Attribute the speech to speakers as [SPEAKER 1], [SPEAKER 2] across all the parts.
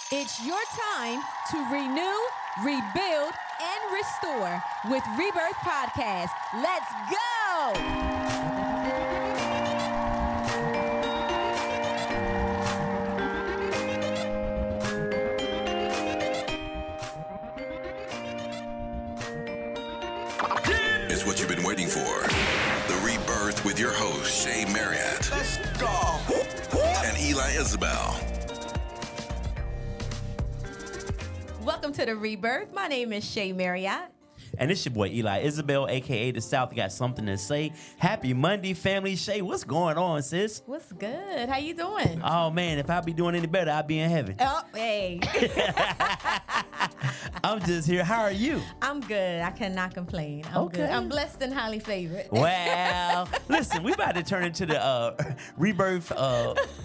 [SPEAKER 1] It's your time to renew, rebuild, and restore with Rebirth Podcast. Let's go!
[SPEAKER 2] It's what you've been waiting for. The Rebirth with your host, Shay Marriott.
[SPEAKER 3] Let's go.
[SPEAKER 2] And Eli Isabel.
[SPEAKER 1] Welcome to the Rebirth. My name is Shay Marriott.
[SPEAKER 4] And it's your boy Eli Isabel, a.k.a. The South. Got something to say. Happy Monday, family. Shay, what's going on, sis?
[SPEAKER 1] What's good? How you doing?
[SPEAKER 4] Oh, man, if I be doing any better, I'd be in heaven.
[SPEAKER 1] Oh, hey.
[SPEAKER 4] I'm just here. How are you?
[SPEAKER 1] I'm good. I cannot complain. I'm good. I'm blessed and highly favored.
[SPEAKER 4] Well, listen, we about to turn into the Rebirth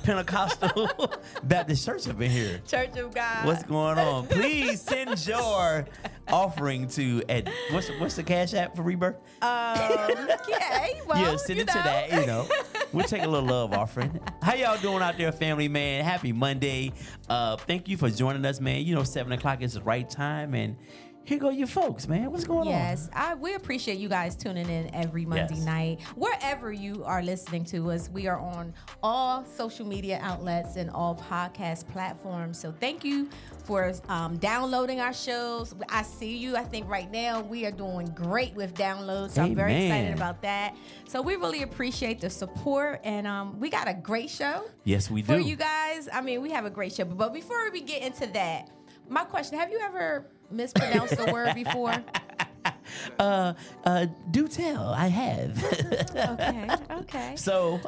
[SPEAKER 4] Pentecostal Baptist Church up in here.
[SPEAKER 1] Church of God.
[SPEAKER 4] What's going on? Please send your offering to what's the cash app for Rebirth?
[SPEAKER 1] Okay. Well,
[SPEAKER 4] Yeah, send it to that, We'll take a little love offering. How y'all doing out there, family, man? Happy Monday. Thank you for joining us, man. 7 o'clock is the right time, and here go your folks, man. What's going on?
[SPEAKER 1] Yes, we appreciate you guys tuning in every Monday night. Wherever you are listening to us, we are on all social media outlets and all podcast platforms. So thank you for downloading our shows. I see you. I think right now we are doing great with downloads. So I'm very excited about that. So we really appreciate the support, and we got a great show.
[SPEAKER 4] Yes, we do.
[SPEAKER 1] For you guys. I mean, we have a great show. But before we get into that, my question, have you ever mispronounced the word before?
[SPEAKER 4] Do tell, I have.
[SPEAKER 1] Okay.
[SPEAKER 4] So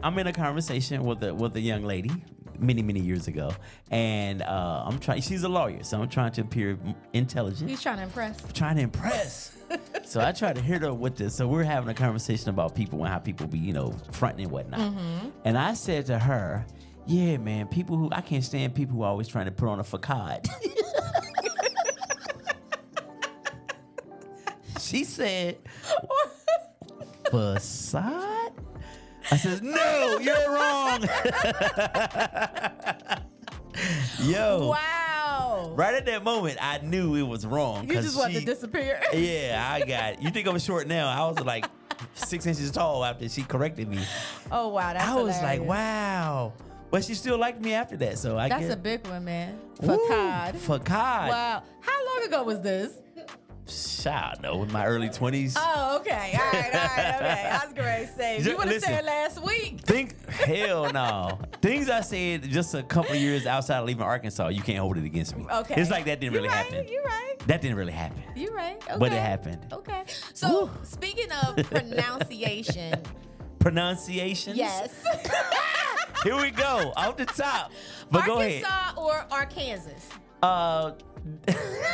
[SPEAKER 4] I'm in a conversation with a young lady many years ago, and she's a lawyer, so I'm trying to appear intelligent.
[SPEAKER 1] He's trying to impress.
[SPEAKER 4] Trying to impress. So I try to hit her with this. So we're having a conversation about people and how people be, fronting and whatnot. Mm-hmm. And I said to her, yeah, man, I can't stand people who are always trying to put on a facade. She said, facade? I said, no, you're wrong. Yo.
[SPEAKER 1] Wow.
[SPEAKER 4] Right at that moment, I knew it was wrong.
[SPEAKER 1] You just wanted to disappear.
[SPEAKER 4] Yeah, I got it. You think I'm short now? I was like 6 inches tall after she corrected me.
[SPEAKER 1] Oh, wow. That's
[SPEAKER 4] hilarious.
[SPEAKER 1] Like,
[SPEAKER 4] wow. But she still liked me after that. So
[SPEAKER 1] that's a big one, man. Facade.
[SPEAKER 4] Facade.
[SPEAKER 1] Wow. How long ago was this?
[SPEAKER 4] I don't know, in my early 20s.
[SPEAKER 1] Oh, okay. All right. Okay. I was going to say, you would have said last week.
[SPEAKER 4] Hell no. Things I said just a couple of years outside of leaving Arkansas, you can't hold it against me.
[SPEAKER 1] Okay.
[SPEAKER 4] It's like that didn't really happen.
[SPEAKER 1] You're right.
[SPEAKER 4] That didn't really happen.
[SPEAKER 1] You're right. Okay.
[SPEAKER 4] But it happened.
[SPEAKER 1] Okay. So, speaking of pronunciation.
[SPEAKER 4] Pronunciations?
[SPEAKER 1] Yes.
[SPEAKER 4] Here we go. Off the top. But go ahead.
[SPEAKER 1] Arkansas or Arkansas?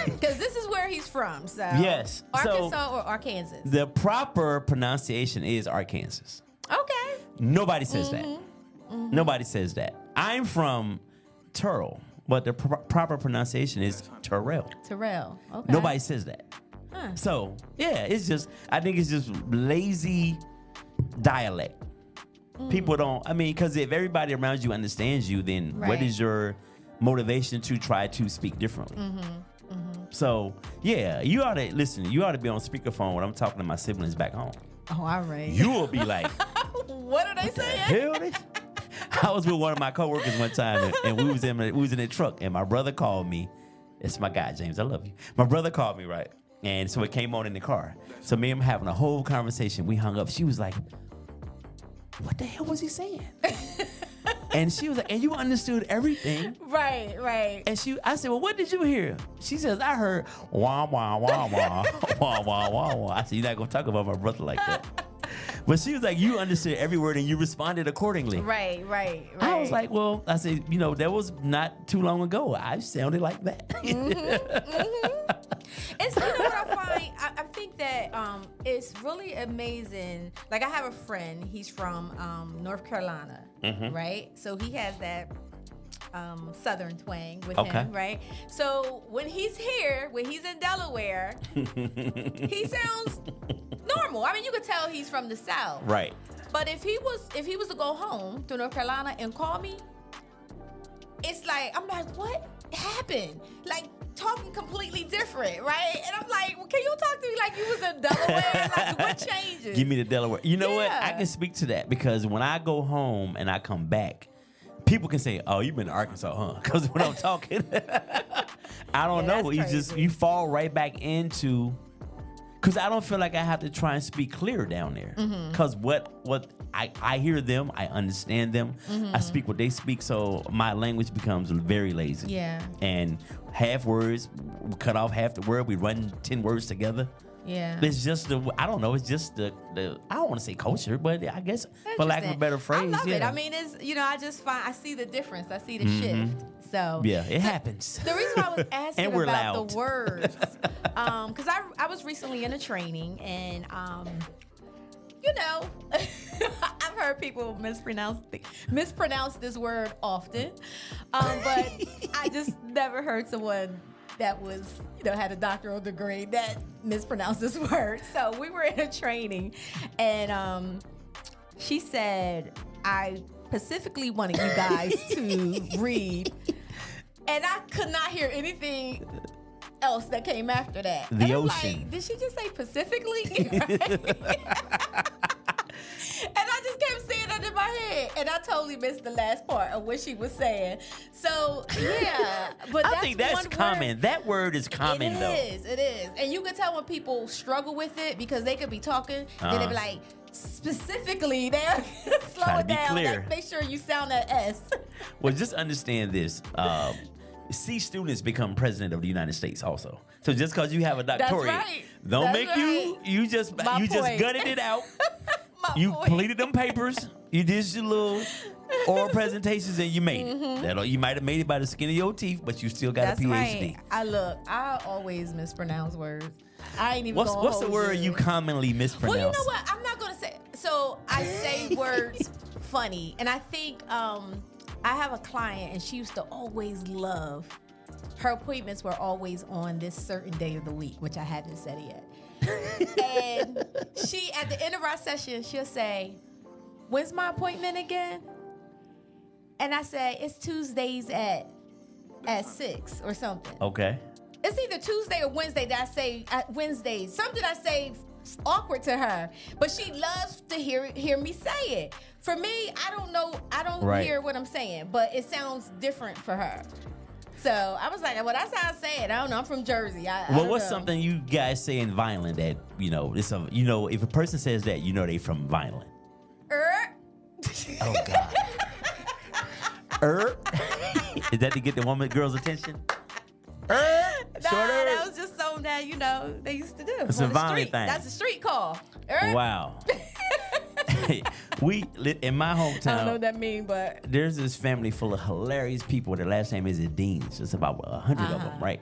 [SPEAKER 1] Because this is where he's from, so
[SPEAKER 4] yes.
[SPEAKER 1] Arkansas or Arkansas?
[SPEAKER 4] The proper pronunciation is Arkansas.
[SPEAKER 1] Okay.
[SPEAKER 4] Nobody says that. Mm-hmm. Nobody says that. I'm from Turrell, but the proper pronunciation is Terrell.
[SPEAKER 1] Terrell. Okay.
[SPEAKER 4] Nobody says that.
[SPEAKER 1] Huh.
[SPEAKER 4] So yeah, I think it's just lazy dialect. People don't. because if everybody around you understands you, then what is your motivation to try to speak differently? So yeah, you ought to listen. You ought to be on speakerphone when I'm talking to my siblings back home.
[SPEAKER 1] Oh, all right.
[SPEAKER 4] You will be like,
[SPEAKER 1] what are they saying?
[SPEAKER 4] Hell, I was with one of my coworkers one time, and we was in a truck, and my brother called me. It's my guy, James. I love you. My brother called me, right? And so it came on in the car. So me and him having a whole conversation. We hung up. She was like, what the hell was he saying? And she was like, and you understood everything.
[SPEAKER 1] Right.
[SPEAKER 4] And I said, well, what did you hear? She says, I heard wah, wah, wah, wah, wah, wah, wah, wah. I said, you're not going to talk about my brother like that. But she was like, you understood every word and you responded accordingly.
[SPEAKER 1] Right.
[SPEAKER 4] I was like, well, I said, that was not too long ago. I sounded like that.
[SPEAKER 1] And so, what I find, I think that it's really amazing. Like, I have a friend, he's from North Carolina, right? So he has that Southern twang with him, right? So when he's here, when he's in Delaware, he sounds normal. I mean, you could tell he's from the South.
[SPEAKER 4] Right.
[SPEAKER 1] But if he was to go home to North Carolina and call me, it's like, I'm like, what happened? Like, talking completely different, right? And I'm like, well, can you talk to me like you was in Delaware? Like, what changes?
[SPEAKER 4] Give me the Delaware. You know what? I can speak to that because when I go home and I come back, people can say, "Oh, you've been to Arkansas, huh?" Because when I'm talking, I don't know. You fall right back into. Because I don't feel like I have to try and speak clear down there. Because what I hear them, I understand them. I speak what they speak, so my language becomes very lazy.
[SPEAKER 1] Yeah.
[SPEAKER 4] And half words, we cut off half the word, we run 10 words together.
[SPEAKER 1] Yeah.
[SPEAKER 4] It's just I don't know, it's just the I don't want to say culture, but I guess for lack of a better phrase.
[SPEAKER 1] I love it. I mean, it's, I see the difference. I see the shift. So
[SPEAKER 4] yeah, it happens.
[SPEAKER 1] The reason why I was asking
[SPEAKER 4] and we're
[SPEAKER 1] about
[SPEAKER 4] loud.
[SPEAKER 1] the words, because I was recently in a training, and I've heard people mispronounce this word often, but I just never heard someone that was, had a doctoral degree that mispronounced this word. So we were in a training, and she said, I specifically wanted you guys to read, and I could not hear anything else that came after that.
[SPEAKER 4] The
[SPEAKER 1] and
[SPEAKER 4] ocean.
[SPEAKER 1] I'm like, did she just say Pacifically? And I just kept saying that in my head, and I totally missed the last part of what she was saying. So yeah, but
[SPEAKER 4] I think that's common.
[SPEAKER 1] Word.
[SPEAKER 4] That word is common, though.
[SPEAKER 1] It is, and you can tell when people struggle with it because they could be talking, then they be like, specifically, they'll slow it down, like, make sure you sound that S.
[SPEAKER 4] Well, just understand this. C students become president of the United States also. So just because you have a doctorate, don't make you just gutted it out. You completed them papers. You did your little oral presentations and you made it. You might have made it by the skin of your teeth, but you still got a PhD.
[SPEAKER 1] Right. I always mispronounce words. I ain't even
[SPEAKER 4] What's the word you commonly mispronounce?
[SPEAKER 1] Well, you know what? I'm not going to say. So I say words funny. And I think I have a client, and she used to always love, her appointments were always on this certain day of the week, which I haven't said yet. And she, at the end of our session, she'll say, when's my appointment again? And I say, it's Tuesdays at 6 or something.
[SPEAKER 4] Okay.
[SPEAKER 1] It's either Tuesday or Wednesday that I say Wednesdays. Something I say awkward to her, but she loves to hear me say it. For me, I don't know. I don't hear what I'm saying, but it sounds different for her. So I was like, well, that's how I say it. I don't know. I'm from Jersey.
[SPEAKER 4] What's something you guys say in Violent that, if a person says that, they from Violent? Oh, God. Is that to get the girl's attention?
[SPEAKER 1] That was just something that, they used to do.
[SPEAKER 4] It's a Violent thing.
[SPEAKER 1] That's a street call.
[SPEAKER 4] Wow. We in my hometown.
[SPEAKER 1] I don't know what that means, but
[SPEAKER 4] there's this family full of hilarious people. Their last name is Deans. It's about 100 of them, right?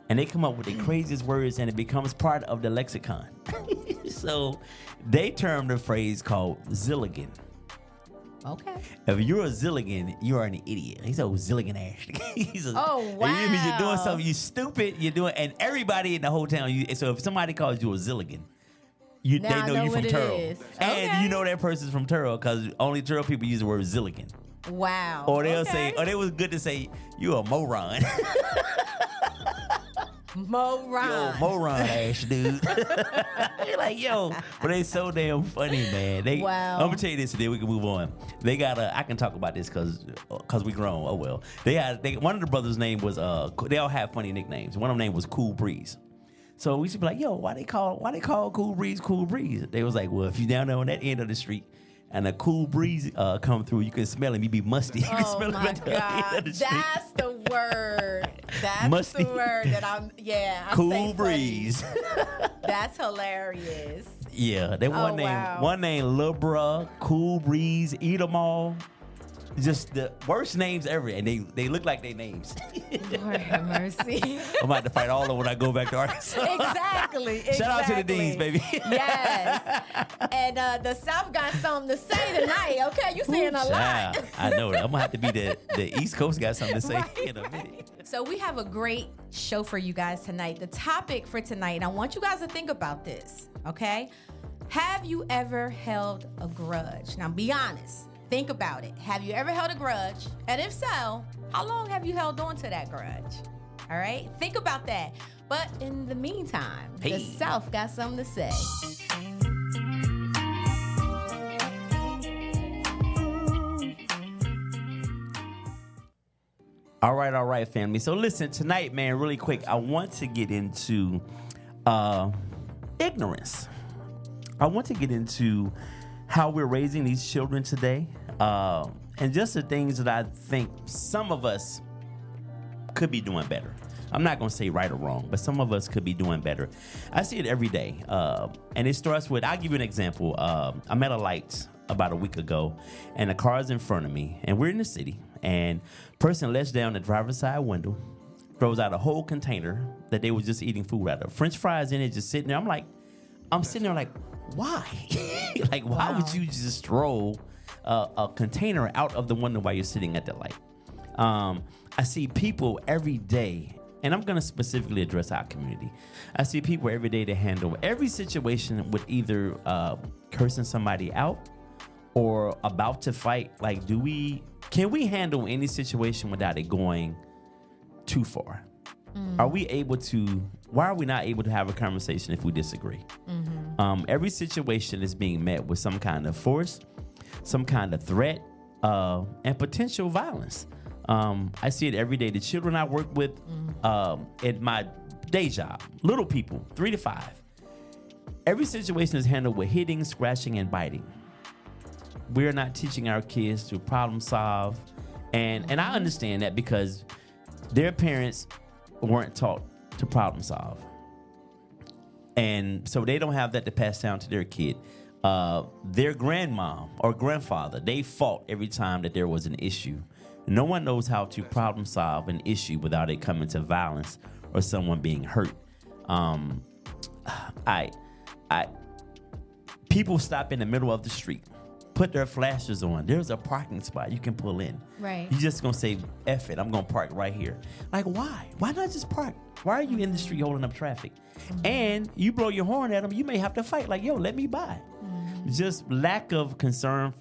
[SPEAKER 4] And they come up with the craziest words, and it becomes part of the lexicon. So they term the phrase called zilligan.
[SPEAKER 1] Okay.
[SPEAKER 4] If you're a zilligan, you are an idiot. He's a zilligan ass.
[SPEAKER 1] Oh, wow.
[SPEAKER 4] You're doing something, you stupid, and everybody in the whole town, so if somebody calls you a zilligan, they know you from Turl. And you know that person's from Turl because only Turl people use the word zilligan.
[SPEAKER 1] Wow.
[SPEAKER 4] Or they'll say, or it was good to say, you a moron.
[SPEAKER 1] Moron.
[SPEAKER 4] Yo, moron ass dude. You're like, yo. But they so damn funny, man.
[SPEAKER 1] Wow.
[SPEAKER 4] I'm going to tell you this and then we can move on. They got I can talk about this because we grown. Oh, well. One of the brothers' name was, they all have funny nicknames. One of them name was Cool Breeze. So we should be like, yo, why they call Cool Breeze Cool Breeze? They was like, well, if you down there on that end of the street and a cool breeze come through, you can smell him. You be musty. You can smell him at the end of the street.
[SPEAKER 1] That's the word. That's
[SPEAKER 4] musty.
[SPEAKER 1] the word that I
[SPEAKER 4] cool
[SPEAKER 1] say
[SPEAKER 4] breeze.
[SPEAKER 1] That's hilarious.
[SPEAKER 4] Yeah, they one name Lil Bruh, Cool Breeze, Eat 'em All. Just the worst names ever, and they look like they names.
[SPEAKER 1] Lord have mercy.
[SPEAKER 4] I'm about to fight all of them when I go back to Arkansas.
[SPEAKER 1] Exactly.
[SPEAKER 4] Shout out to the Deans, baby.
[SPEAKER 1] Yes. And the South got something to say tonight. Okay, you saying a lot.
[SPEAKER 4] I know that. I'm gonna have to be the East Coast got something to say in a minute.
[SPEAKER 1] So we have a great show for you guys tonight. The topic for tonight, and I want you guys to think about this. Okay, have you ever held a grudge? Now, be honest. think about it. Have you ever held a grudge? And if so, how long have you held on to that grudge? All right? Think about that. But in the meantime, the South got something to say.
[SPEAKER 4] All right, family. So listen, tonight, man, really quick, I want to get into ignorance. I want to get into how we're raising these children today, and just the things that I think some of us could be doing better. I'm not going to say right or wrong, but some of us could be doing better. I see it every day, and it starts with, I'll give you an example. I'm at a light about a week ago, and a car is in front of me, and we're in the city, and person lets down the driver's side window, throws out a whole container that they were just eating food out of. French fries in it, just sitting there. I'm sitting there like, why? Like, why would you just throw a container out of the window while you're sitting at the light? I see people every day, and I'm going to specifically address our community. I see people every day that handle every situation with either cursing somebody out or about to fight. Like, can we handle any situation without it going too far? Why are we not able to have a conversation if we disagree? Every situation is being met with some kind of force, some kind of threat, and potential violence. I see it every day. The children I work with at my day job, little people, 3 to 5. Every situation is handled with hitting, scratching, and biting. We're not teaching our kids to problem solve. And I understand that because their parents weren't taught to problem solve. And so they don't have that to pass down to their kid. Their grandmom or grandfather, they fought every time that there was an issue. No one knows how to problem solve an issue without it coming to violence or someone being hurt. People stop in the middle of the street, put their flashers on. There's a parking spot you can pull in.
[SPEAKER 1] Right.
[SPEAKER 4] You're just going to say, F it, I'm going to park right here. Like, why? Why not just park? Why are you in the street holding up traffic? And you blow your horn at them, you may have to fight. Like, yo, let me by. Just lack of concern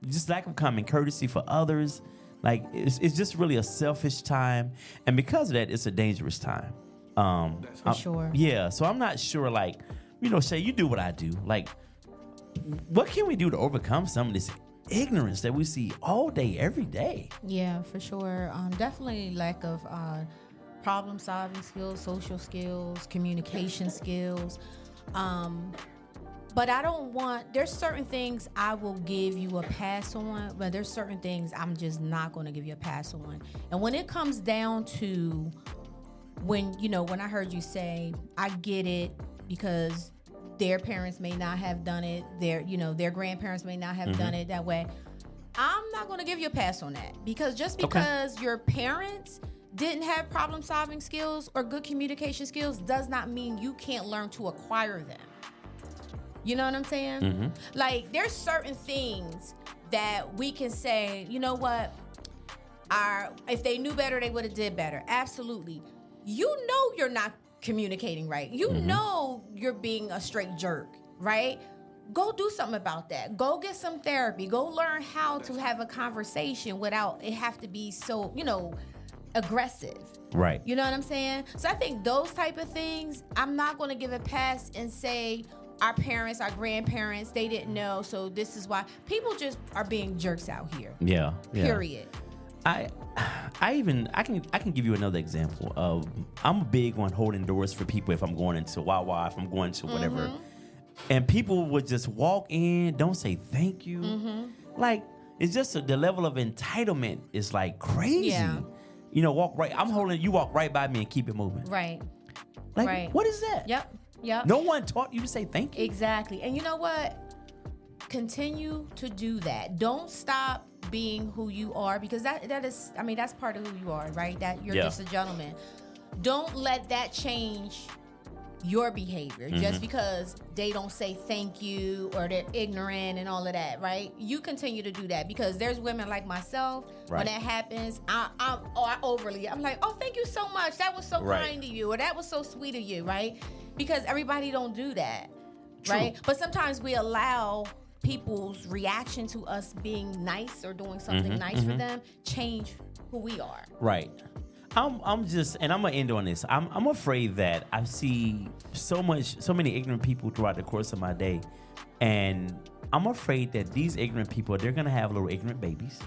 [SPEAKER 4] just lack of common courtesy for others. Like, it's just really a selfish time. And because of that, it's a dangerous time.
[SPEAKER 1] For sure.
[SPEAKER 4] Yeah, so I'm not sure, like, Shay, you do what I do. Like, what can we do to overcome some of this ignorance that we see all day, every day?
[SPEAKER 1] Yeah, for sure. Definitely lack of problem-solving skills, social skills, communication skills. But there's certain things I will give you a pass on, but there's certain things I'm just not going to give you a pass on. And when it comes down to when I heard you say, I get it because their parents may not have done it, their grandparents may not have done it that way. I'm not going to give you a pass on that because just because your parents didn't have problem-solving skills or good communication skills does not mean you can't learn to acquire them. You know what I'm saying? Like, there's certain things that we can say, you know what? If they knew better, they would have did better. Absolutely. You know you're not communicating right. You know you're being a straight jerk, right? Go do something about that. Go get some therapy. Go learn how to have a conversation without it have to be so, aggressive.
[SPEAKER 4] Right.
[SPEAKER 1] You know what I'm saying? So I think those type of things, I'm not going to give a pass and say our parents, our grandparents, they didn't know, so this is why. People just are being jerks out here.
[SPEAKER 4] Yeah.
[SPEAKER 1] Period.
[SPEAKER 4] I can give you another example of, I'm big on holding doors for people if I'm going into Wawa, if I'm going to whatever. And people would just walk in, don't say thank you. Like, it's just the level of entitlement is like crazy.
[SPEAKER 1] Yeah.
[SPEAKER 4] Walk right. I'm holding, you walk right by me and keep it moving.
[SPEAKER 1] Right.
[SPEAKER 4] Like,
[SPEAKER 1] right.
[SPEAKER 4] What is that?
[SPEAKER 1] Yep.
[SPEAKER 4] No one taught you to say thank you.
[SPEAKER 1] Exactly. And you know what? Continue to do that. Don't stop being who you are, because that is, that's part of who you are, right? That you're just a gentleman. Don't let that change your behavior just because they don't say thank you or they're ignorant and all of that, right? You continue to do that, because there's women like myself, when that happens, I'm like, oh, thank you so much. That was so kind of you, or that was so sweet of you, right? Because everybody don't do that, right? But sometimes we allow people's reaction to us being nice or doing something nice for them change who we are.
[SPEAKER 4] Right. I'm just, and I'm gonna end on this. I'm afraid that I see so many ignorant people throughout the course of my day, and I'm afraid that these ignorant people, they're gonna have little ignorant babies.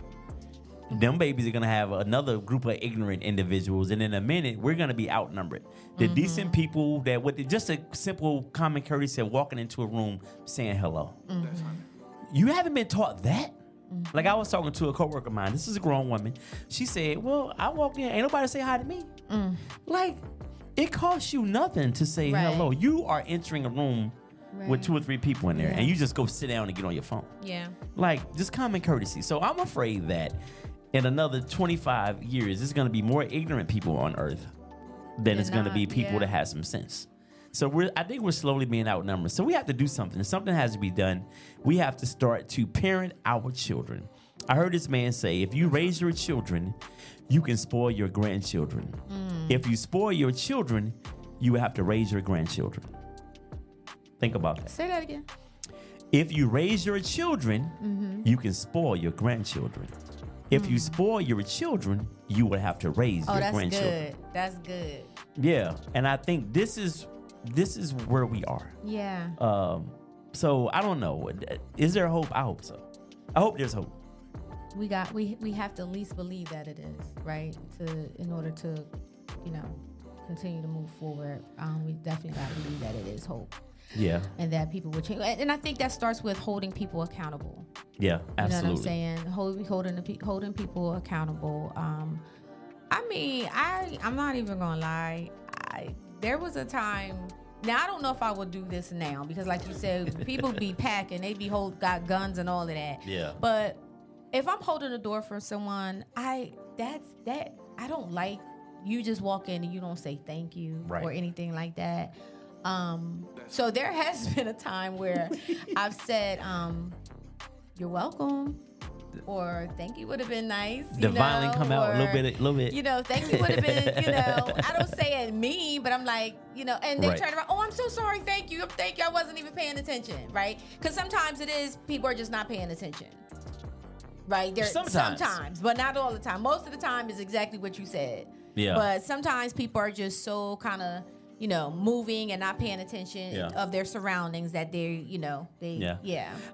[SPEAKER 4] Them babies are gonna have another group of ignorant individuals, and in a minute, we're gonna be outnumbered. The decent people that with just a simple common courtesy of walking into a room saying hello. You haven't been taught that. Like I was talking to a coworker of mine. This is a grown woman. She said, "Well, I walk in, ain't nobody say hi to me." Like, it costs you nothing to say hello. You are entering a room with 2 or 3 people in there, and you just go sit down and get on your phone.
[SPEAKER 1] Yeah.
[SPEAKER 4] Like, just common courtesy. So I'm afraid that in another 25 years, there's going to be more ignorant people on earth than it's going to be people that have some sense. So I think we're slowly being outnumbered. So we have to do something. Something has to be done. We have to start to parent our children. I heard this man say, if you raise your children, you can spoil your grandchildren. If you spoil your children, you have to raise your grandchildren. Think about that.
[SPEAKER 1] Say that again.
[SPEAKER 4] If you raise your children, you can spoil your grandchildren. If you spoil your children, you will have to raise your grandchildren.
[SPEAKER 1] That's good.
[SPEAKER 4] Yeah, and I think this is where we are.
[SPEAKER 1] Yeah.
[SPEAKER 4] So I don't know. Is there hope? I hope so. I hope there's hope.
[SPEAKER 1] We have to at least believe that it is, right? In order to, continue to move forward. We definitely got to believe that it is hope.
[SPEAKER 4] Yeah.
[SPEAKER 1] And that people will change. And I think that starts with holding people accountable.
[SPEAKER 4] Yeah, absolutely.
[SPEAKER 1] You know what I'm saying? Holding people accountable. I'm not even gonna lie. There was a time. Now I don't know if I would do this now because, like you said, people be packing. They be got guns and all of that.
[SPEAKER 4] Yeah.
[SPEAKER 1] But if I'm holding the door for someone, I don't like you just walk in and you don't say thank you or anything like that. So there has been a time where I've said, "You're welcome." Or thank you would have been nice.
[SPEAKER 4] The violin come out a little bit.
[SPEAKER 1] Thank you would have been, I don't say it mean, but I'm like, and they turn around, oh, I'm so sorry, thank you, I wasn't even paying attention, right? Because sometimes it is, people are just not paying attention, right? Sometimes, but not all the time. Most of the time is exactly what you said.
[SPEAKER 4] Yeah.
[SPEAKER 1] But sometimes people are just so kind of, moving and not paying attention of their surroundings that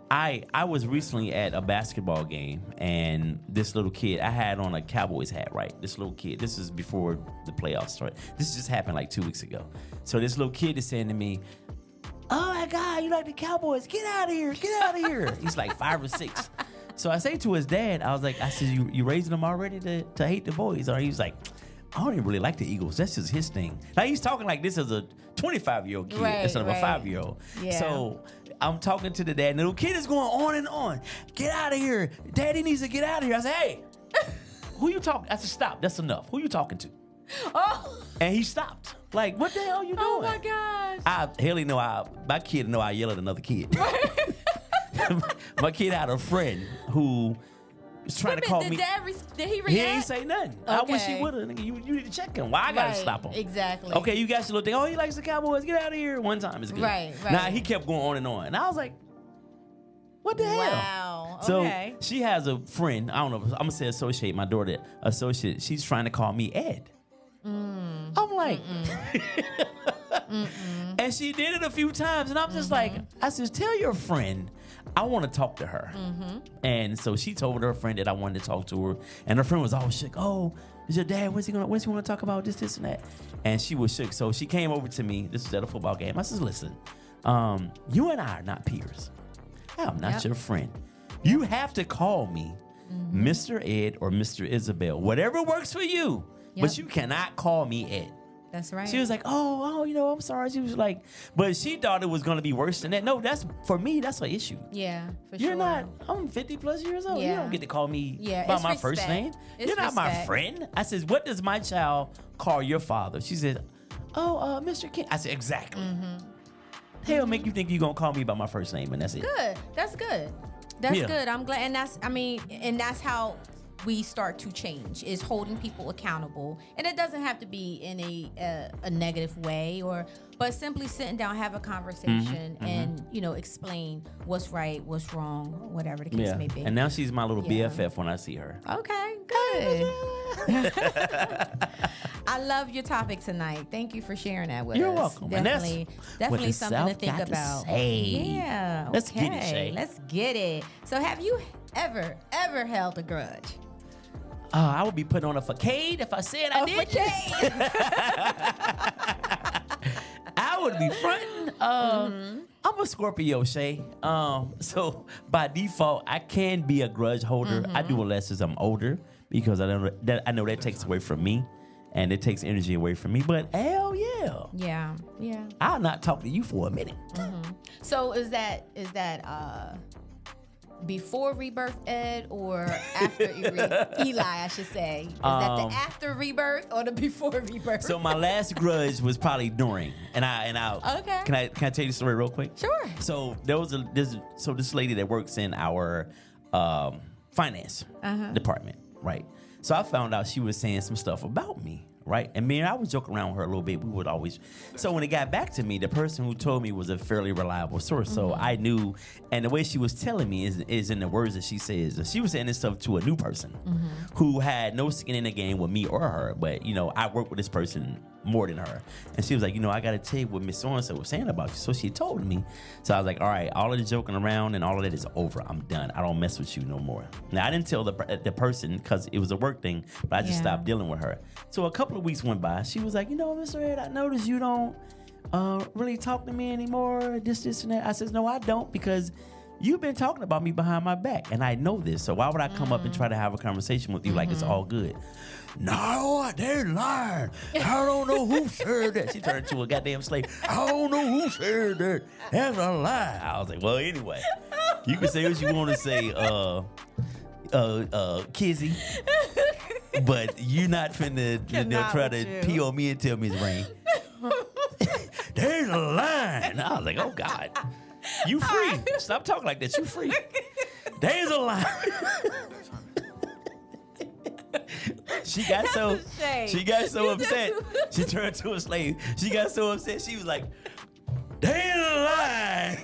[SPEAKER 4] I was recently at a basketball game and this little kid, I had on a Cowboys hat, right? This little kid, this is before the playoffs started. This just happened like 2 weeks ago. So this little kid is saying to me, "Oh my God, you like the Cowboys? Get out of here, get out of here." He's like 5 or 6. So I say to his dad, I said, you raising him already to hate the boys? Or he was like, "I don't even really like the Eagles. That's just his thing." Now he's talking like this as a 25-year-old kid instead of a 5-year-old.
[SPEAKER 1] Yeah.
[SPEAKER 4] So I'm talking to the dad, and the little kid is going on and on. "Get out of here. Daddy needs to get out of here." I said, "Hey, who you talking?" I said, "Stop. That's enough. Who you talking to?"
[SPEAKER 1] Oh.
[SPEAKER 4] And he stopped. Like, what the hell you doing?
[SPEAKER 1] Oh my gosh.
[SPEAKER 4] My kid know I yell at another kid. My kid had a friend who was trying to call me.
[SPEAKER 1] Did he react?
[SPEAKER 4] He ain't say nothing. Okay. I wish he would have. Nigga, you need to check him. Why I gotta stop him?
[SPEAKER 1] Exactly.
[SPEAKER 4] Okay, you got your little thing. "Oh, he likes the Cowboys. Get out of here." One time is good.
[SPEAKER 1] Right.
[SPEAKER 4] Nah, he kept going on and on. And I was like, what the hell?
[SPEAKER 1] Wow.
[SPEAKER 4] So she has a friend. I don't know. I'm gonna say associate. My daughter, associate. She's trying to call me Ed. I'm like, and she did it a few times, and I'm just like, I said, "Tell your friend I want to talk to her." And so she told her friend that I wanted to talk to her, and her friend was all shook. "Oh, is your dad? When's he want to talk about this, and that?" And she was shook. So she came over to me. This was at a football game. I said, "Listen, you and I are not peers. I'm not your friend. You have to call me Mr. Ed or Mr. Isabel, whatever works for you. But you cannot call me Ed."
[SPEAKER 1] That's right.
[SPEAKER 4] She was like, oh, I'm sorry. She was like, but she thought it was going to be worse than that. No, for me, that's an issue.
[SPEAKER 1] Yeah, for
[SPEAKER 4] You're
[SPEAKER 1] sure.
[SPEAKER 4] not, I'm 50 plus years old.
[SPEAKER 1] Yeah.
[SPEAKER 4] You don't get to call me by my first name. You're not my friend. I said, "What does my child call your father?" She said, "Oh, Mr. King." I said, "Exactly." Hell make you think you're going to call me by my first name, and that's it.
[SPEAKER 1] Good. That's good. That's good. I'm glad. And that's how we start to change, is holding people accountable. And it doesn't have to be in a negative way, but simply sitting down, have a conversation, and explain what's right, what's wrong, whatever the case may be.
[SPEAKER 4] And now she's my little BFF when I see her.
[SPEAKER 1] Okay, good. I love your topic tonight. Thank you for sharing that with us.
[SPEAKER 4] You're welcome.
[SPEAKER 1] Definitely something
[SPEAKER 4] South
[SPEAKER 1] to think
[SPEAKER 4] got
[SPEAKER 1] about.
[SPEAKER 4] To say.
[SPEAKER 1] Yeah. Okay.
[SPEAKER 4] Let's get it, Shay.
[SPEAKER 1] Let's get it. So, have you ever held a grudge?
[SPEAKER 4] I would be putting on a facade if I said I did. I would be fronting. I'm a Scorpio, Shay. So by default, I can be a grudge holder. I do it less as I'm older because I know that takes away from me, and it takes energy away from me. But hell yeah,
[SPEAKER 1] yeah.
[SPEAKER 4] I'll not talk to you for a minute.
[SPEAKER 1] So is that before Rebirth, Ed, or after Eli, I should say? Is that the after Rebirth or the before Rebirth?
[SPEAKER 4] So my last grudge was probably during, and I.
[SPEAKER 1] Okay.
[SPEAKER 4] Can I tell you the story real quick?
[SPEAKER 1] Sure.
[SPEAKER 4] So there was this lady that works in our finance department, right? So I found out she was saying some stuff about me. Right. And me and I was joking around with her a little bit. We would always. So when it got back to me, the person who told me was a fairly reliable source. So I knew. And the way she was telling me is in the words that she says. She was saying this stuff to a new person who had no skin in the game with me or her. But, I work with this person more than her. And she was like, I got to tell you what Miss So-and-so was saying about you. So she told me. So I was like, all right, all of the joking around and all of that is over. I'm done. I don't mess with you no more. Now, I didn't tell the person because it was a work thing, but I just stopped dealing with her. So a couple of weeks went by. She was like, Mr. Ed, I noticed you don't really talk to me anymore. This and that. I said, no, I don't, because you've been talking about me behind my back, and I know this. So why would I come up and try to have a conversation with you like it's all good? No, they're lying. I don't know who said that. She turned into a goddamn slave. I don't know who said that. That's a lie. I was like, well, anyway, you can say what you want to say, Kizzy. But you're not finna try to pee on me and tell me it's rain. There's a line. I was like, oh, God. You free. Stop talking like that. You free. There's a line. She got so upset. She turned to a slave. She got so upset. She was like, there's a line.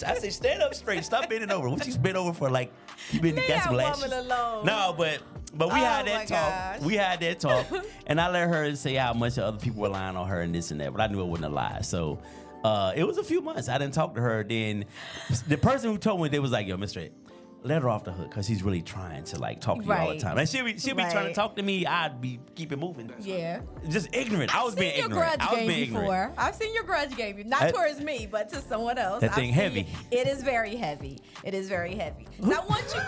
[SPEAKER 4] I said, stand up straight. Stop bending over. What you bent over for? Like, you been got some lashes? No, but we had that talk. Gosh. We had that talk, and I let her say how much other people were lying on her and this and that, but I knew it wasn't a lie. So it was a few months. I didn't talk to her. Then the person who told me, they was like, yo, Mr. Ed, let her off the hook, because she's really trying to talk to you all the time. And she'll be trying to talk to me. I'd be keep it moving.
[SPEAKER 1] Yeah.
[SPEAKER 4] Just ignorant. I was being ignorant.
[SPEAKER 1] I've seen your grudge game before. Not towards me, but to someone else.
[SPEAKER 4] That thing heavy.
[SPEAKER 1] It is very heavy. So I want you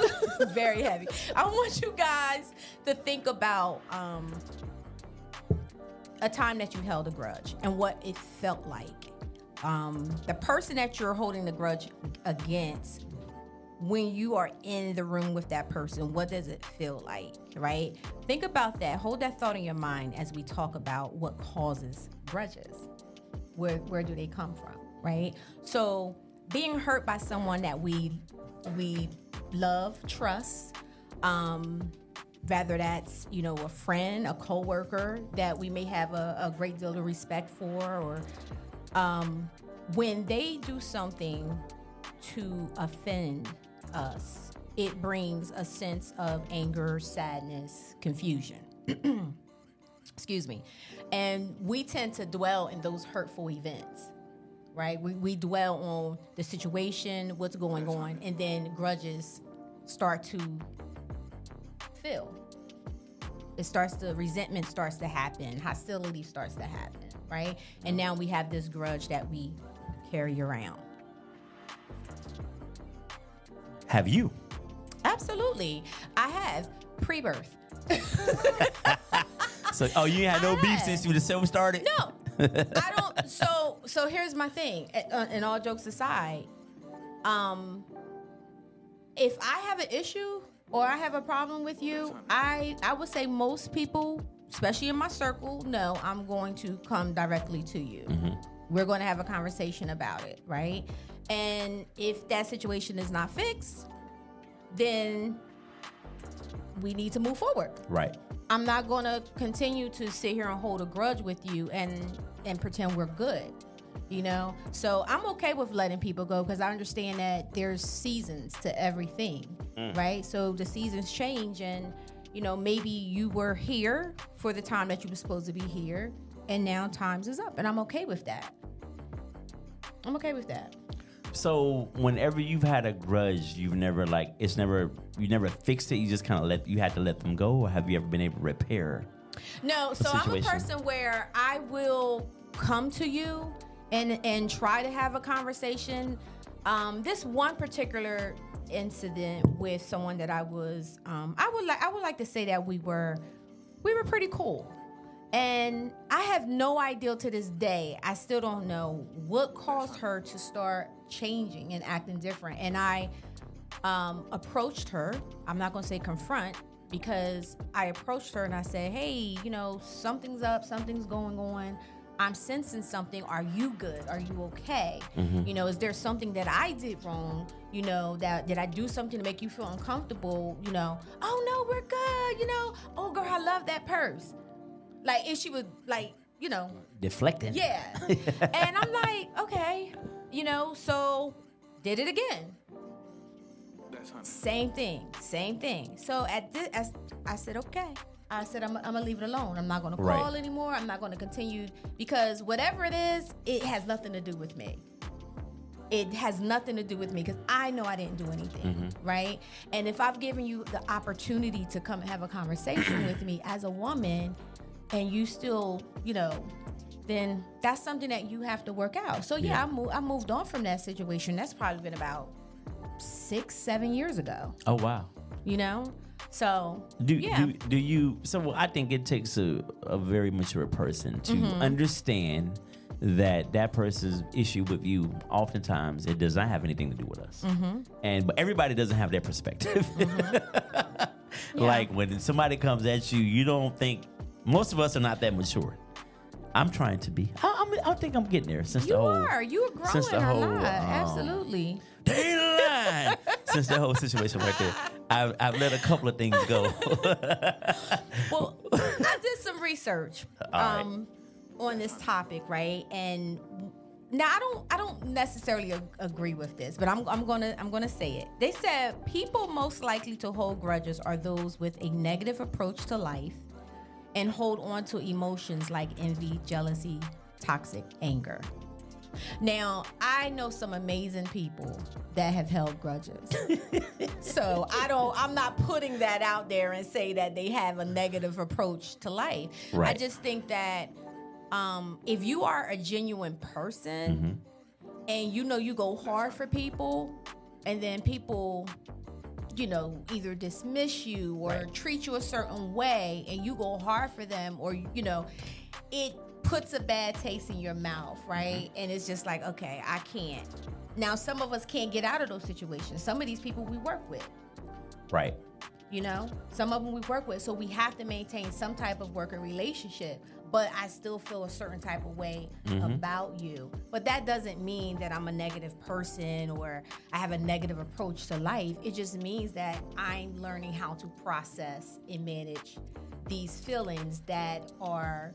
[SPEAKER 1] very heavy. I want you guys to think about a time that you held a grudge and what it felt like. The person that you're holding the grudge against, when you are in the room with that person, what does it feel like, right? Think about that. Hold that thought in your mind as we talk about what causes grudges. Where do they come from, right? So being hurt by someone that we love, trust, whether that's, a friend, a coworker that we may have a great deal of respect for, or when they do something to offend us, it brings a sense of anger, sadness, confusion. Excuse me. And we tend to dwell in those hurtful events, right? We dwell on the situation, what's going on, and then grudges start to fill. Resentment starts to happen, hostility starts to happen, right? And now we have this grudge that we carry around.
[SPEAKER 4] Have you?
[SPEAKER 1] Absolutely. I have pre-birth.
[SPEAKER 4] So, you had no beef since you the self started?
[SPEAKER 1] No, I don't. So here's my thing. And all jokes aside, if I have an issue or I have a problem with you, I would say most people, especially in my circle, know I'm going to come directly to you. Mm-hmm. We're going to have a conversation about it, right? And if that situation is not fixed, then we need to move forward.
[SPEAKER 4] Right.
[SPEAKER 1] I'm not going to continue to sit here and hold a grudge with you and pretend we're good, you know? So I'm okay with letting people go because I understand that there's seasons to everything, right? So the seasons change and, you know, maybe you were here for the time that you were supposed to be here and now times is up and I'm okay with that. I'm okay with that.
[SPEAKER 4] So whenever you've had a grudge, you never fixed it. You just kind of you had to let them go, or have you ever been able to repair?
[SPEAKER 1] No. So I'm a person where I will come to you and try to have a conversation. This one particular incident with someone that I was, I would like to say that we were pretty cool. And I have no idea to this day. I still don't know what caused her to start changing and acting different. And I approached her. I'm not going to say confront because I approached her and I said, hey, you know, something's up, something's going on. I'm sensing something. Are you good? Are you okay? Mm-hmm. You know, is there something that I did wrong? You know, did I do something to make you feel uncomfortable? You know, oh no, we're good. You know, oh girl, I love that purse. Like, if she would, like, you know.
[SPEAKER 4] Deflecting.
[SPEAKER 1] Yeah. And I'm like, okay, you know, so did it again. Same thing. So at this, I said, okay. I said, I'm going to leave it alone. I'm not going to call anymore. I'm not going to continue because whatever it is, it has nothing to do with me. It has nothing to do with me because I know I didn't do anything, right? And if I've given you the opportunity to come and have a conversation with me as a woman and you still, you know, then that's something that you have to work out. So, yeah. I moved on from that situation. That's probably been about 6-7 years ago.
[SPEAKER 4] Oh, wow.
[SPEAKER 1] You know? So,
[SPEAKER 4] do you? So I think it takes a very mature person to understand that person's issue with you, oftentimes it does not have anything to do with us. But everybody doesn't have their perspective. Like when somebody comes at you, you don't think, most of us are not that mature. I'm trying to be. I think I'm getting there since
[SPEAKER 1] you are growing a lot. Absolutely.
[SPEAKER 4] Since the whole situation right there, I've let a couple of things go.
[SPEAKER 1] Well, I did some research on this topic, right? And now I don't necessarily agree with this, but I'm gonna say it. They said people most likely to hold grudges are those with a negative approach to life and hold on to emotions like envy, jealousy, toxic anger. Now, I know some amazing people that have held grudges. So I'm not putting that out there and say that they have a negative approach to life. Right. I just think that if you are a genuine person and you know you go hard for people and then people, you know, either dismiss you or treat you a certain way and you go hard for them or, you know, it puts a bad taste in your mouth, right? And it's just like, okay, I can't. Now, some of us can't get out of those situations. Some of these people we work with.
[SPEAKER 4] Right.
[SPEAKER 1] You know, some of them we work with. So we have to maintain some type of working relationship. But I still feel a certain type of way about you. But that doesn't mean that I'm a negative person or I have a negative approach to life. It just means that I'm learning how to process and manage these feelings that are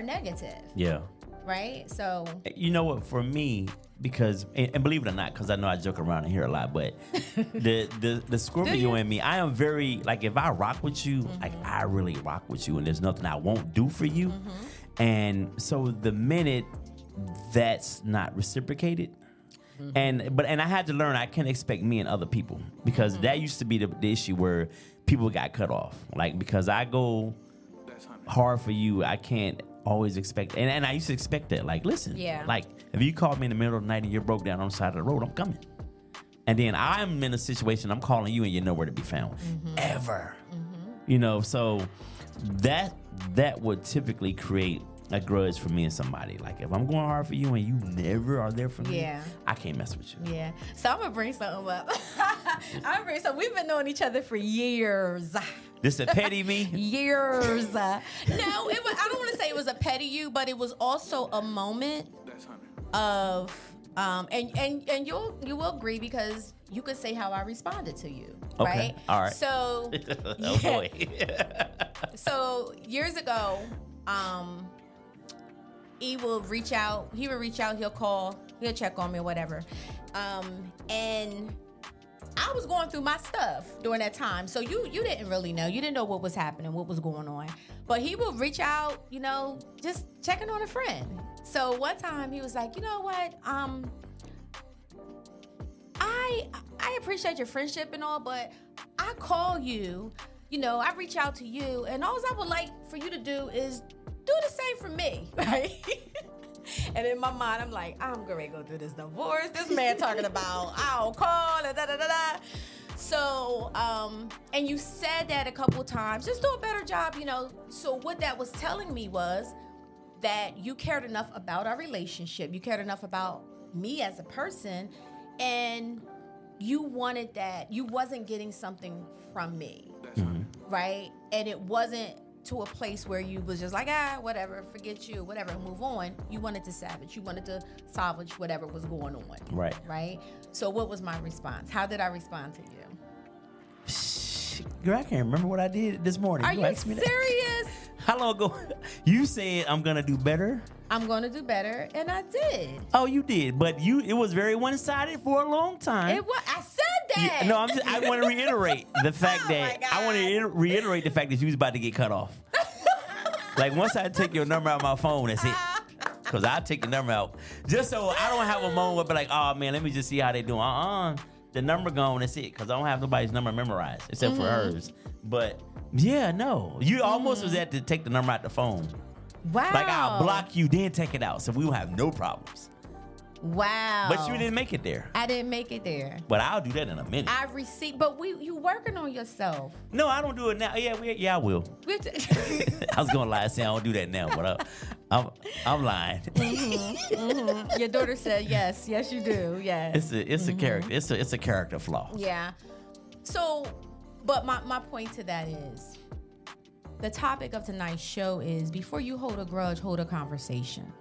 [SPEAKER 1] negative. Yeah. Right? So.
[SPEAKER 4] You know what? For me, because, and believe it or not, because I know I joke around in here a lot, but the Scorpio in me, I am very, like, if I rock with you, like, I really rock with you, and there's nothing I won't do for you. And so the minute that's not reciprocated, and I had to learn I can't expect me and other people, because that used to be the issue where people got cut off. Like, because I go hard for you, I can't always expect, and I used to expect that. Like, listen, like, if you called me in the middle of the night and you're broke down on the side of the road, I'm coming. And then I'm in a situation, I'm calling you and you're nowhere to be found ever. You know, so that would typically create a grudge for me and somebody. Like, if I'm going hard for you and you never are there for me, I can't mess with you.
[SPEAKER 1] Yeah. So I'm gonna bring something up. We've been knowing each other for years.
[SPEAKER 4] This a petty me?
[SPEAKER 1] Years. No, I don't want to say it was a petty you, but it was also a moment of and you will agree because you could say how I responded to you,
[SPEAKER 4] Okay.
[SPEAKER 1] right?
[SPEAKER 4] All right.
[SPEAKER 1] So,
[SPEAKER 4] Oh boy.
[SPEAKER 1] so years ago, he would reach out. He'll call. He'll check on me or whatever. And I was going through my stuff during that time. So you didn't really know. You didn't know what was happening, what was going on. But he would reach out, just checking on a friend. So one time he was like, you know what? I appreciate your friendship and all, but I call you, I reach out to you, and all I would like for you to do is do the same for me, right? And in my mind, I'm like, I'm gonna go through this divorce. This man talking about I'll call and da. So, and you said that a couple of times. Just do a better job, So what that was telling me was that you cared enough about our relationship. You cared enough about me as a person, and you wanted that. You wasn't getting something from me, right? And it wasn't to a place where you was just like, whatever, forget you, whatever, move on. You wanted to salvage. You wanted to salvage whatever was going on.
[SPEAKER 4] Right.
[SPEAKER 1] Right? So what was my response? How did I respond to you?
[SPEAKER 4] Girl, I can't remember what I did this morning.
[SPEAKER 1] Are you
[SPEAKER 4] asked me that.
[SPEAKER 1] serious?
[SPEAKER 4] How long ago? You said I'm going to do better?
[SPEAKER 1] I'm going to do better, and I did.
[SPEAKER 4] Oh, you did. But it was very one-sided for a long time.
[SPEAKER 1] It was. I said that.
[SPEAKER 4] Yeah, no, I want to reiterate the fact that I want to reiterate the fact that you was about to get cut off. Like once I take your number out of my phone, that's it. Because I take the number out just so I don't have a moment where be like, oh man, let me just see how they doing. The number gone, that's it. Because I don't have nobody's number memorized except for hers. But yeah, no, you almost was at to take the number out the phone.
[SPEAKER 1] Wow.
[SPEAKER 4] Like I'll block you, then take it out, so we will have no problems.
[SPEAKER 1] Wow.
[SPEAKER 4] But you didn't make it there.
[SPEAKER 1] I didn't make it there.
[SPEAKER 4] But I'll do that in a minute.
[SPEAKER 1] I received, but you working on yourself.
[SPEAKER 4] No, I don't do it now. Yeah, I will. I was gonna lie and say I don't do that now, but I'm lying.
[SPEAKER 1] Your daughter said yes, you do. Yes.
[SPEAKER 4] It's a character. It's a character flaw.
[SPEAKER 1] Yeah. So, but my point to that is, the topic of tonight's show is before you hold a grudge, hold a conversation.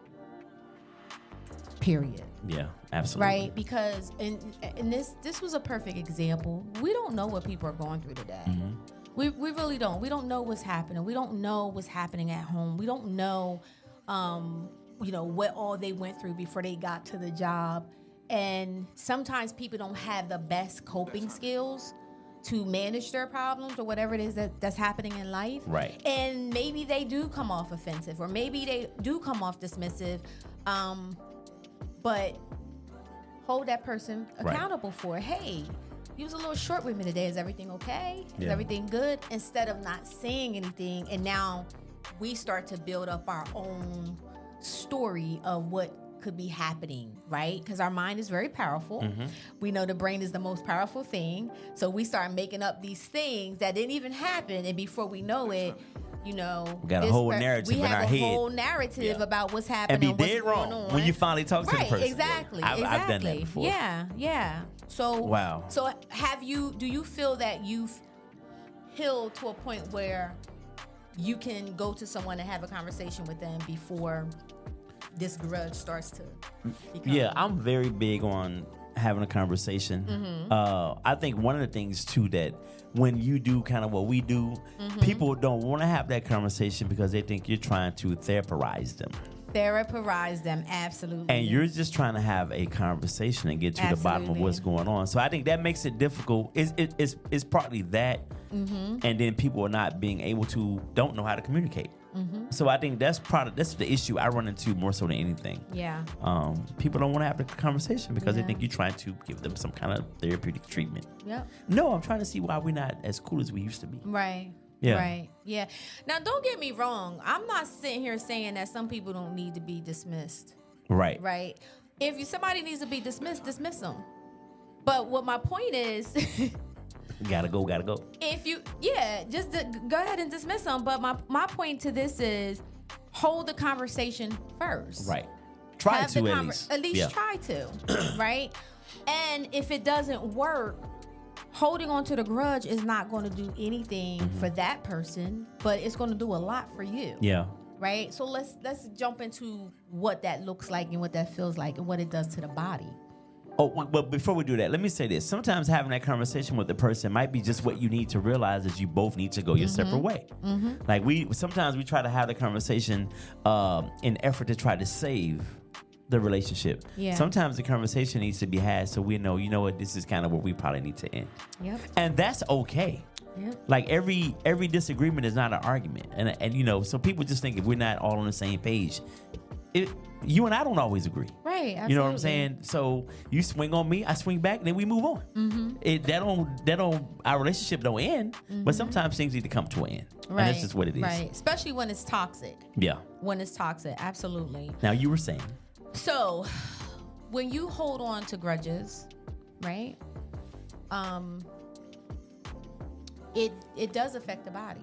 [SPEAKER 1] Period.
[SPEAKER 4] Yeah, absolutely.
[SPEAKER 1] Right? Because and this was a perfect example. We don't know what people are going through today. We really don't. We don't know what's happening. We don't know what's happening at home. We don't know what all they went through before they got to the job. And sometimes people don't have the best coping skills to manage their problems or whatever it is that's happening in life.
[SPEAKER 4] Right.
[SPEAKER 1] And maybe they do come off offensive, or maybe they do come off dismissive. But hold that person accountable for it. Hey, you was a little short with me today. Is everything okay? Is everything good? Instead of not saying anything, and now we start to build up our own story of what could be happening, right? Because our mind is very powerful. We know the brain is the most powerful thing. So we start making up these things that didn't even happen, and before we know it, we got
[SPEAKER 4] a whole narrative in our head.
[SPEAKER 1] We have a whole narrative about what's happening
[SPEAKER 4] and be dead
[SPEAKER 1] what's
[SPEAKER 4] wrong
[SPEAKER 1] going on.
[SPEAKER 4] when you finally talk to the person.
[SPEAKER 1] Exactly.
[SPEAKER 4] I've done that before.
[SPEAKER 1] Yeah. So
[SPEAKER 4] wow.
[SPEAKER 1] So do you feel that you've healed to a point where you can go to someone and have a conversation with them before this grudge starts to become?
[SPEAKER 4] Yeah, I'm very big on having a conversation. I think one of the things too that when you do kind of what we do, people don't want to have that conversation because they think you're trying to therapize them.
[SPEAKER 1] Therapize them, absolutely.
[SPEAKER 4] And you're just trying to have a conversation and get to the bottom of what's going on. So I think that makes it difficult. It's partly that, and then people are not being able to, don't know how to communicate. So I think that's the issue I run into more so than anything.
[SPEAKER 1] Yeah.
[SPEAKER 4] People don't want to have the conversation because they think you're trying to give them some kind of therapeutic treatment.
[SPEAKER 1] Yep.
[SPEAKER 4] No, I'm trying to see why we're not as cool as we used to be.
[SPEAKER 1] Right.
[SPEAKER 4] Yeah.
[SPEAKER 1] Right. Yeah. Now, don't get me wrong. I'm not sitting here saying that some people don't need to be dismissed.
[SPEAKER 4] Right.
[SPEAKER 1] Right. If somebody needs to be dismissed, dismiss them. But what my point is,
[SPEAKER 4] Gotta go.
[SPEAKER 1] just go ahead and dismiss them. But my point to this is hold the conversation first.
[SPEAKER 4] Right. Try to at least.
[SPEAKER 1] At least try to. Right. And if it doesn't work, holding on to the grudge is not going to do anything for that person, but it's going to do a lot for you.
[SPEAKER 4] Yeah.
[SPEAKER 1] Right. So let's jump into what that looks like and what that feels like and what it does to the body.
[SPEAKER 4] But before we do that, let me say this. Sometimes having that conversation with the person might be just what you need to realize is you both need to go your separate way. Like sometimes we try to have the conversation in effort to try to save the relationship.
[SPEAKER 1] Yeah.
[SPEAKER 4] Sometimes the conversation needs to be had so we know, you know what, this is kind of where we probably need to end.
[SPEAKER 1] Yep.
[SPEAKER 4] And that's okay.
[SPEAKER 1] Yep.
[SPEAKER 4] Like every disagreement is not an argument. And you know, so people just think if we're not all on the same page, you and I don't always agree.
[SPEAKER 1] Right. Absolutely.
[SPEAKER 4] You know what I'm saying? So you swing on me, I swing back, and then we move on. Our relationship don't end, but sometimes things need to come to an end.
[SPEAKER 1] Right.
[SPEAKER 4] And that's just what it is.
[SPEAKER 1] Right. Especially when it's toxic.
[SPEAKER 4] Yeah.
[SPEAKER 1] When it's toxic. Absolutely.
[SPEAKER 4] Now you were saying.
[SPEAKER 1] So when you hold on to grudges, right? It does affect the body.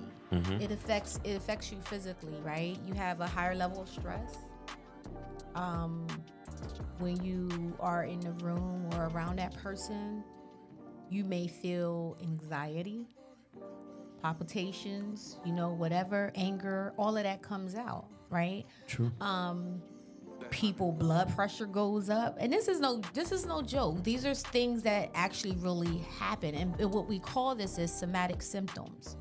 [SPEAKER 1] It affects you physically, right? You have a higher level of stress. When you are in the room or around that person, you may feel anxiety, palpitations, whatever, anger, all of that comes out, right?
[SPEAKER 4] True.
[SPEAKER 1] People blood pressure goes up, and this is no joke. These are things that actually really happen, and what we call this is somatic symptoms,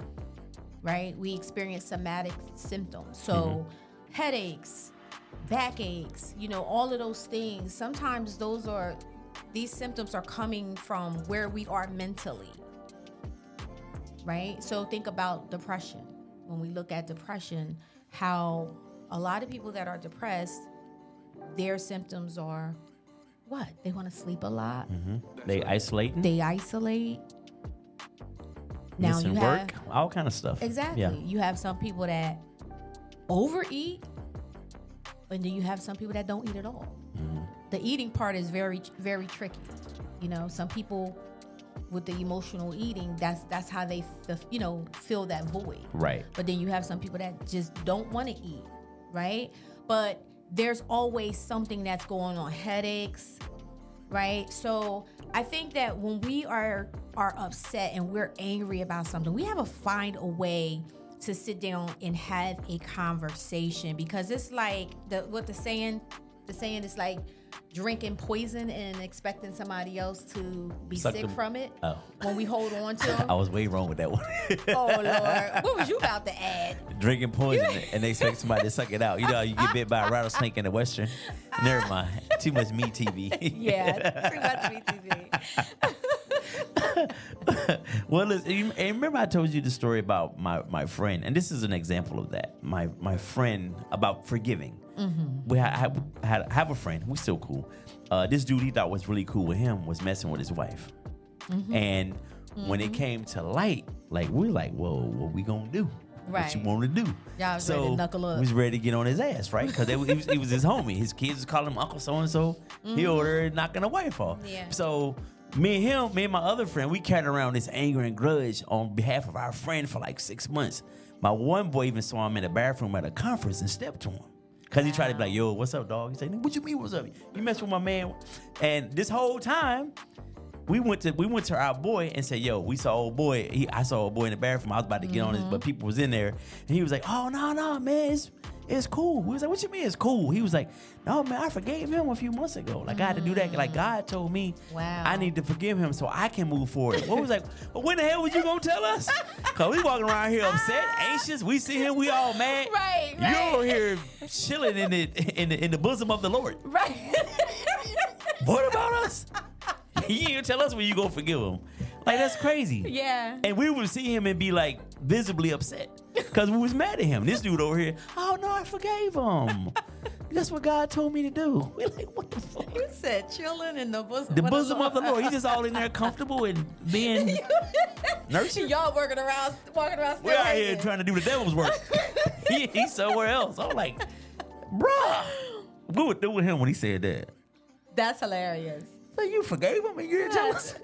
[SPEAKER 1] right? We experience somatic symptoms, so headaches, backaches, all of those things. Sometimes these symptoms are coming from where we are mentally, right? So think about depression. When we look at depression, how a lot of people that are depressed, their symptoms are what? They want to sleep a lot.
[SPEAKER 4] They isolate.
[SPEAKER 1] They isolate. Now
[SPEAKER 4] Missing
[SPEAKER 1] you
[SPEAKER 4] work,
[SPEAKER 1] have
[SPEAKER 4] all kind of stuff.
[SPEAKER 1] Exactly.
[SPEAKER 4] Yeah.
[SPEAKER 1] You have some people that overeat, and then you have some people that don't eat at all. The eating part is very, very tricky. Some people with the emotional eating, that's how they fill that void.
[SPEAKER 4] Right.
[SPEAKER 1] But then you have some people that just don't want to eat, right? But there's always something that's going on, headaches, right? So I think that when we are upset and we're angry about something, we have to find a way to sit down and have a conversation, because it's like the saying is like drinking poison and expecting somebody else to be sick from it.
[SPEAKER 4] Oh.
[SPEAKER 1] When we hold on to them.
[SPEAKER 4] I was way wrong with that one.
[SPEAKER 1] Oh, Lord. What was you about to add?
[SPEAKER 4] Drinking poison and they expect somebody to suck it out. You know, you get bit by a rattlesnake in the Western. Never mind. Too much me TV.
[SPEAKER 1] Yeah, too much me TV.
[SPEAKER 4] Well, listen, and remember I told you the story about my friend, and this is an example of that. My friend, about forgiving. We have a friend. We're still cool. This dude he thought was really cool with him was messing with his wife. And when it came to light, like we're like, whoa, what we gonna do?
[SPEAKER 1] Right.
[SPEAKER 4] What you want to do?
[SPEAKER 1] Y'all was ready to knuckle up.
[SPEAKER 4] We was ready to get on his ass, right? Because he was his homie. His kids was calling him Uncle So-and-so. He ordered knocking the wife off.
[SPEAKER 1] Yeah.
[SPEAKER 4] So me and my other friend, we carried around this anger and grudge on behalf of our friend for like 6 months. My one boy even saw him in the bathroom at a conference and stepped to him. Because he tried to be like, yo, what's up, dog? He said, what you mean, what's up? You mess with my man. And this whole time, we went to our boy and said, yo, we saw old boy. I saw old boy in the bathroom. I was about to get on this, but people was in there. And he was like, oh, no, man, it's cool. We was like, what you mean it's cool? He was like, no, man, I forgave him a few months ago. Like, I had to do that. Like, God told me I need to forgive him so I can move forward. What was like, well, when the hell was you going to tell us? Because we walking around here upset, anxious. We see him, we all mad.
[SPEAKER 1] Right.
[SPEAKER 4] You over here chilling in the bosom of the Lord.
[SPEAKER 1] Right.
[SPEAKER 4] What about us? You ain't tell us when you gonna forgive him. Like, that's crazy.
[SPEAKER 1] Yeah.
[SPEAKER 4] And we would see him and be like visibly upset because we was mad at him. This dude over here, oh no, I forgave him. That's what God told me to do. We're like, what the fuck?
[SPEAKER 1] You said chilling in the bosom.
[SPEAKER 4] The bosom of the Lord. He's just all in there comfortable and being nurtured.
[SPEAKER 1] Y'all walking around still
[SPEAKER 4] We're out here
[SPEAKER 1] hanging.
[SPEAKER 4] trying to do the devil's work. He's somewhere else. I'm like, bruh. What would do with him when he said that?
[SPEAKER 1] That's hilarious.
[SPEAKER 4] So you forgave him and you didn't tell us?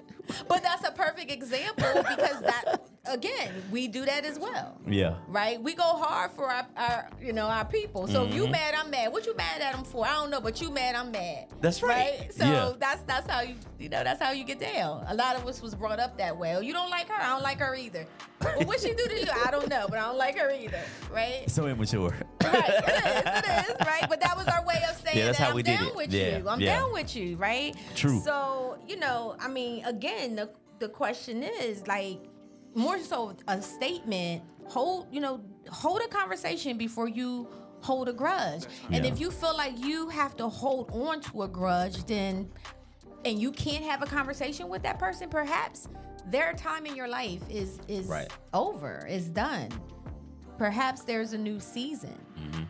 [SPEAKER 1] But that's a perfect example because again, we do that as well.
[SPEAKER 4] Yeah.
[SPEAKER 1] Right? We go hard for our people. So if you mad, I'm mad. What you mad at them for? I don't know, but you mad, I'm mad.
[SPEAKER 4] That's right.
[SPEAKER 1] So that's how that's how you get down. A lot of us was brought up that way. Oh, you don't like her? I don't like her either. Well, what she do to you? I don't know, but I don't like her either. Right?
[SPEAKER 4] So immature.
[SPEAKER 1] Right. It is, right? But that was our way of saying
[SPEAKER 4] that's
[SPEAKER 1] that
[SPEAKER 4] how we
[SPEAKER 1] I'm
[SPEAKER 4] did
[SPEAKER 1] down
[SPEAKER 4] it.
[SPEAKER 1] with
[SPEAKER 4] Yeah.
[SPEAKER 1] you. I'm down with you, right?
[SPEAKER 4] True.
[SPEAKER 1] So, I mean, again, the question is like more so a statement. Hold a conversation before you hold a grudge. And if you feel like you have to hold on to a grudge, and you can't have a conversation with that person, perhaps their time in your life is over, is done. Perhaps there's a new season.
[SPEAKER 4] Mm-hmm.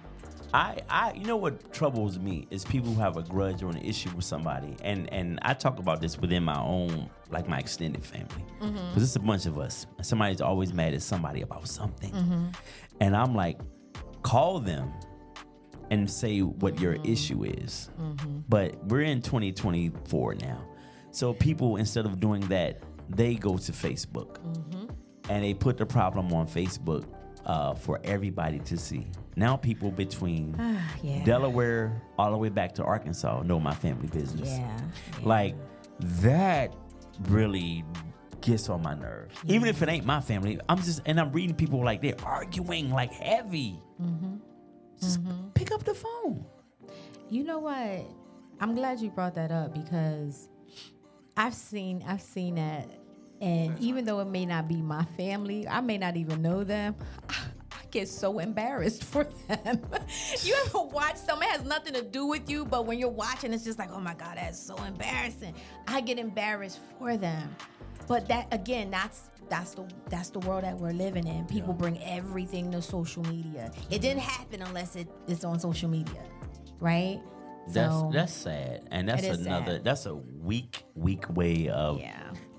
[SPEAKER 4] I you know what troubles me is people who have a grudge or an issue with somebody, and I talk about this within my own, like my extended family, because it's a bunch of us. Somebody's always mad at somebody about something, and I'm like, call them and say what your issue is. But we're in 2024 now, so people, instead of doing that, they go to Facebook and they put the problem on Facebook for everybody to see. Now people between Delaware all the way back to Arkansas know my family business. Like, that really gets on my nerves. Even if it ain't my family, I'm reading people like they're arguing like heavy. Just pick up the phone.
[SPEAKER 1] You know what? I'm glad you brought that up, because I've seen that, and even though it may not be my family, I may not even know them, I get so embarrassed for them. You ever watch something, it has nothing to do with you, but when you're watching, it's just like, oh my God, that's so embarrassing. I get embarrassed for them. But that, again, that's the world that we're living in. People bring everything to social media. It didn't happen unless it's on social media, right?
[SPEAKER 4] That's sad, and that's a weak way of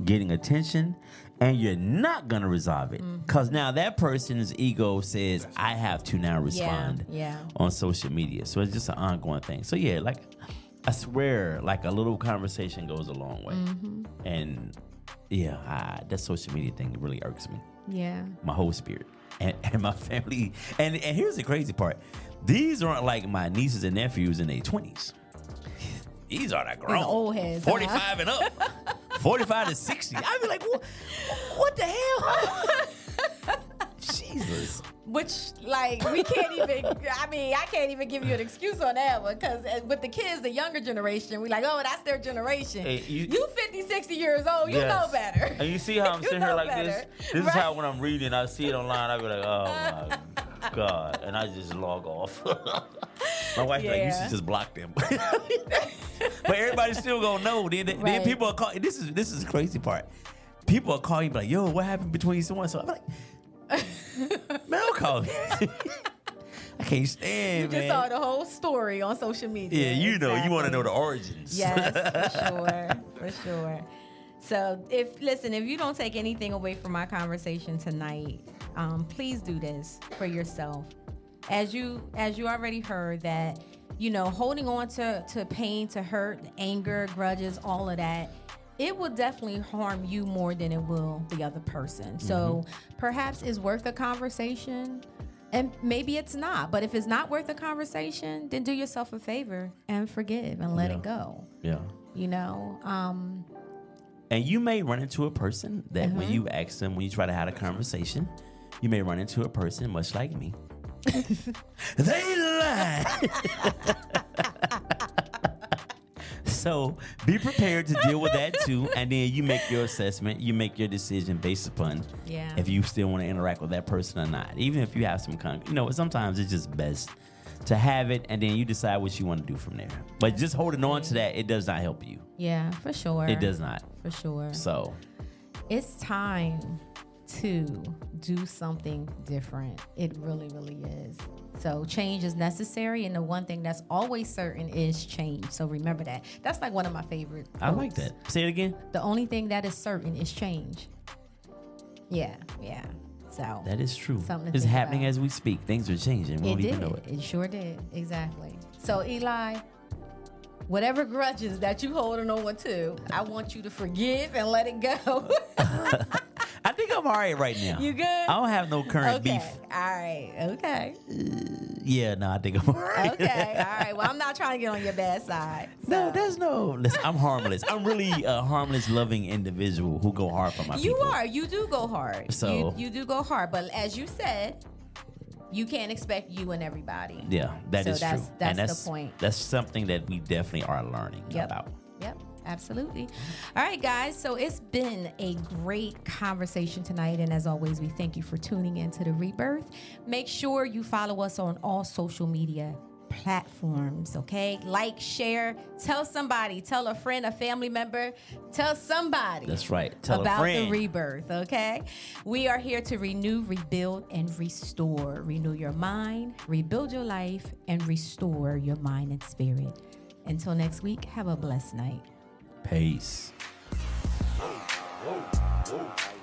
[SPEAKER 4] getting attention, and you're not gonna resolve it, because now that person's ego says, I have to now respond on social media. So it's just an ongoing thing. So like, I swear, like, a little conversation goes a long way. And that social media thing really irks me. My whole spirit and my family. And here's the crazy part. These aren't like my nieces and nephews in their 20s. These are the grown.
[SPEAKER 1] Old heads,
[SPEAKER 4] 45 and up. 45 to 60. I'd be like, what the hell? Jesus.
[SPEAKER 1] Which, like, we can't even, I can't even give you an excuse on that one, because with the kids, the younger generation, we like, oh, that's their generation. Hey, you 50, 60 years old, you know better.
[SPEAKER 4] And you see how I'm sitting here like better. This is how, when I'm reading, I see it online, I be like, oh my God. And I just log off. My wife's like, you should just block them. But everybody's still gonna know. Then people are calling. This is the crazy part. People are calling you like, yo, what happened between someone? So I'm like, man, don't call me. I can't stand,
[SPEAKER 1] man. You just saw the whole story on social media.
[SPEAKER 4] Yeah, you know, you want to know the origins.
[SPEAKER 1] Yes, for sure. So if you don't take anything away from my conversation tonight, please do this for yourself. As you already heard, that, holding on to pain, to hurt, anger, grudges, all of that, it will definitely harm you more than it will the other person. So perhaps it's worth a conversation, and maybe it's not. But if it's not worth a conversation, then do yourself a favor and forgive and let it go.
[SPEAKER 4] Yeah. And you may run into a person that when you ask them, when you try to have a conversation, you may run into a person much like me. They lie. So be prepared to deal with that too, and then you make your assessment, you make your decision based upon if you still want to interact with that person or not. Even if you have some sometimes it's just best to have it, and then you decide what you want to do from there. But just holding on to that, it does not help you.
[SPEAKER 1] Yeah, for sure.
[SPEAKER 4] It does not.
[SPEAKER 1] For sure.
[SPEAKER 4] So
[SPEAKER 1] it's time to do something different. It really, really is. So change is necessary, and the one thing that's always certain is change. So remember that. That's like one of my favorite quotes.
[SPEAKER 4] I like that. Say it again.
[SPEAKER 1] The only thing that is certain is change. Yeah. So
[SPEAKER 4] that is true. It's happening as we speak. Things are changing. We don't even know it.
[SPEAKER 1] It sure did. Exactly. So Eli, whatever grudges that you holding on to, I want you to forgive and let it go.
[SPEAKER 4] I think I'm all right now.
[SPEAKER 1] You good?
[SPEAKER 4] I don't have no current beef.
[SPEAKER 1] All right. Okay.
[SPEAKER 4] Yeah, no, I think I'm all right.
[SPEAKER 1] Okay. All right. Well, I'm not trying to get on your bad side.
[SPEAKER 4] No, there's no. Listen, I'm harmless. I'm really a harmless, loving individual who go hard for my people.
[SPEAKER 1] You are. You do go hard.
[SPEAKER 4] So
[SPEAKER 1] you do go hard. But as you said, you can't expect you and everybody.
[SPEAKER 4] Yeah, that is true.
[SPEAKER 1] That's the point.
[SPEAKER 4] That's something that we definitely are learning about.
[SPEAKER 1] Yep. Absolutely. All right, guys. So it's been a great conversation tonight. And as always, we thank you for tuning in to The Rebirth. Make sure you follow us on all social media platforms, okay? Like, share, tell somebody, tell a friend, a family member, tell somebody.
[SPEAKER 4] That's right. Tell
[SPEAKER 1] about
[SPEAKER 4] a friend.
[SPEAKER 1] The Rebirth, okay? We are here to renew, rebuild, and restore. Renew your mind, rebuild your life, and restore your mind and spirit. Until next week, have a blessed night.
[SPEAKER 4] Peace.
[SPEAKER 2] Whoa.